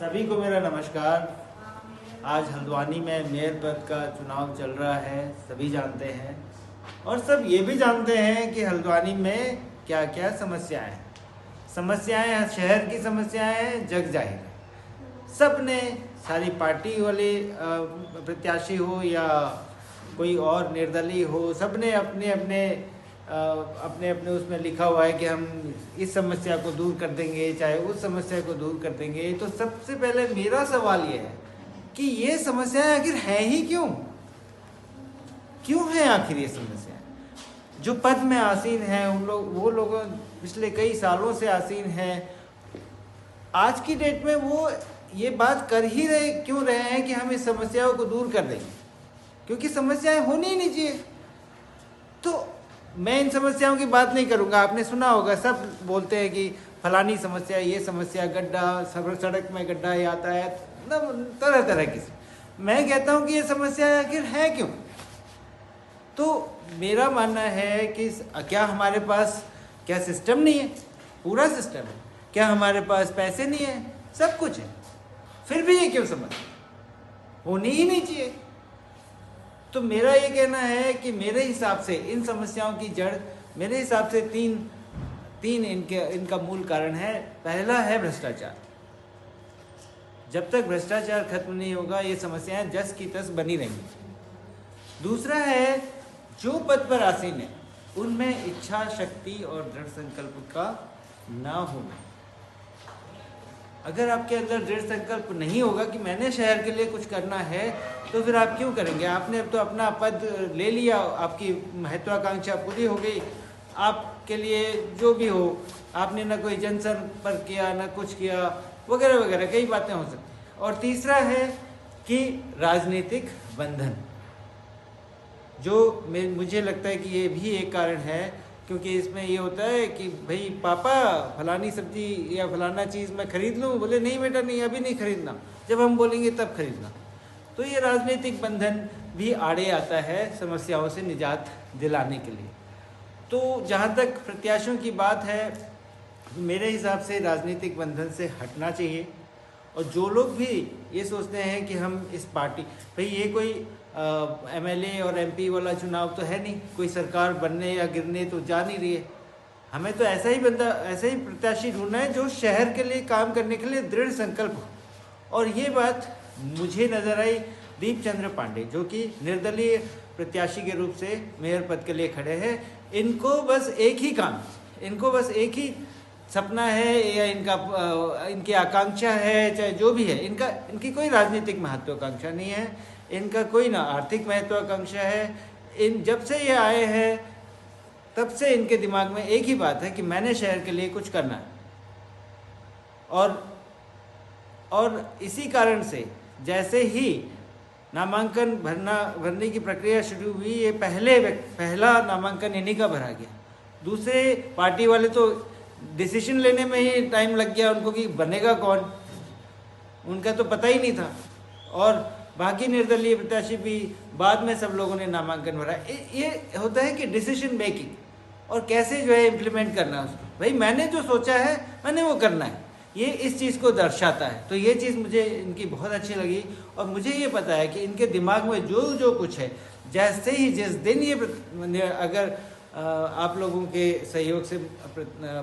सभी को मेरा नमस्कार। आज हल्द्वानी में मेयर पद का चुनाव चल रहा है, सभी जानते हैं और सब ये भी जानते हैं कि हल्द्वानी में क्या क्या समस्याएं हैं। शहर की समस्याएं हैं, जग जाहिर है। सब ने, सारी पार्टी वाले प्रत्याशी हो या कोई और निर्दलीय हो, सब ने अपने अपने उसमें लिखा हुआ है कि हम इस समस्या को दूर कर देंगे, चाहे उस समस्या को दूर कर देंगे। तो सबसे पहले मेरा सवाल ये है कि ये समस्याएं आखिर है ही क्यों है आखिर ये समस्याएं? जो पद में आसीन हैं वो लोग पिछले कई सालों से आसीन हैं। आज की डेट में वो ये बात कर ही क्यों रहे हैं कि हम इस समस्याओं को दूर कर देंगे, क्योंकि समस्याएं होनी ही नहीं चाहिए। तो मैं इन समस्याओं की बात नहीं करूंगा। आपने सुना होगा, सब बोलते हैं कि फलानी समस्या, ये समस्या, गड्ढा, सड़क में गड्ढा, यातायात, तरह तरह की। मैं कहता हूं कि ये समस्या आखिर है क्यों? तो मेरा मानना है कि क्या हमारे पास सिस्टम नहीं है? पूरा सिस्टम है। क्या हमारे पास पैसे नहीं है? सब कुछ है, फिर भी ये क्यों समस्या? होनी ही नहीं चाहिए। तो मेरा ये कहना है कि मेरे हिसाब से इन समस्याओं की जड़, मेरे हिसाब से तीन इनका मूल कारण है। पहला है भ्रष्टाचार। जब तक भ्रष्टाचार खत्म नहीं होगा, ये समस्याएं जस की तस बनी रहेंगी। दूसरा है, जो पद पर आसीन है उनमें इच्छा शक्ति और दृढ़ संकल्प का ना होना। अगर आपके अंदर दृढ़ संकल्प नहीं होगा कि मैंने शहर के लिए कुछ करना है, तो फिर आप क्यों करेंगे? आपने अब तो अपना पद ले लिया, आपकी महत्वाकांक्षा पूरी हो गई। आपके लिए जो भी हो, आपने ना कोई जनसंपर्क किया, ना कुछ किया, वगैरह वगैरह कई बातें हो सकती। और तीसरा है कि राजनीतिक बंधन, जो मुझे लगता है कि ये भी एक कारण है, क्योंकि इसमें ये होता है कि भाई पापा फलानी सब्जी या फलाना चीज़ मैं खरीद लूँ, बोले नहीं बेटा नहीं, अभी नहीं खरीदना, जब हम बोलेंगे तब खरीदना। तो ये राजनीतिक बंधन भी आड़े आता है समस्याओं से निजात दिलाने के लिए। तो जहाँ तक प्रत्याशियों की बात है, मेरे हिसाब से राजनीतिक बंधन से हटना चाहिए। और जो लोग भी ये सोचते हैं कि हम इस पार्टी, भाई ये कोई MLA और MP वाला चुनाव तो है नहीं, कोई सरकार बनने या गिरने तो जा नहीं रही है। हमें तो ऐसा ही प्रत्याशी ढूंढना है जो शहर के लिए काम करने के लिए दृढ़ संकल्प हो। और ये बात मुझे नजर आई दीपचंद्र पांडे, जो कि निर्दलीय प्रत्याशी के रूप से मेयर पद के लिए खड़े हैं। इनको बस एक ही काम, इनको बस एक ही सपना है या इनकी आकांक्षा है, चाहे जो भी है, इनकी कोई राजनीतिक महत्वाकांक्षा नहीं है, इनका कोई ना आर्थिक महत्वाकांक्षा है। जब से ये आए हैं तब से इनके दिमाग में एक ही बात है कि मैंने शहर के लिए कुछ करना है। और इसी कारण से जैसे ही नामांकन भरने की प्रक्रिया शुरू हुई, ये पहला नामांकन इन्हीं का भरा गया। दूसरे पार्टी वाले तो डिसीजन लेने में ही टाइम लग गया उनको कि बनेगा कौन, उनका तो पता ही नहीं था। और बाकी निर्दलीय प्रत्याशी भी बाद में सब लोगों ने नामांकन भरा। ये होता है कि डिसीजन मेकिंग और कैसे जो है इम्प्लीमेंट करना उसको। भाई मैंने जो सोचा है मैंने वो करना है, ये इस चीज़ को दर्शाता है। तो ये चीज़ मुझे इनकी बहुत अच्छी लगी। और मुझे ये पता है कि इनके दिमाग में जो कुछ है, जैसे ही जिस दिन ये अगर आप लोगों के सहयोग से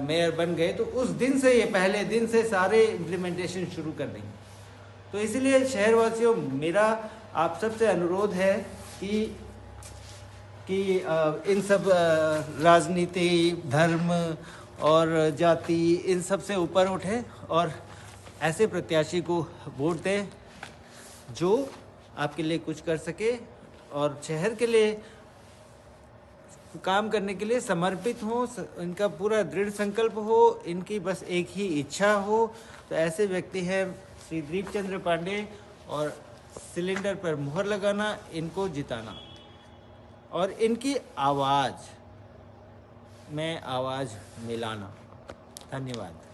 मेयर बन गए, तो उस दिन से, ये पहले दिन से सारे इम्प्लीमेंटेशन शुरू कर देंगे। तो इसलिए शहरवासियों, मेरा आप सबसे अनुरोध है कि इन सब राजनीति, धर्म और जाति, इन सब से ऊपर उठे और ऐसे प्रत्याशी को वोट दें जो आपके लिए कुछ कर सके और शहर के लिए काम करने के लिए समर्पित हो, इनका पूरा दृढ़ संकल्प हो, इनकी बस एक ही इच्छा हो। तो ऐसे व्यक्ति हैं श्री दीपचंद्र पांडे, और सिलेंडर पर मुहर लगाना, इनको जिताना और इनकी आवाज़ में आवाज़ मिलाना। धन्यवाद।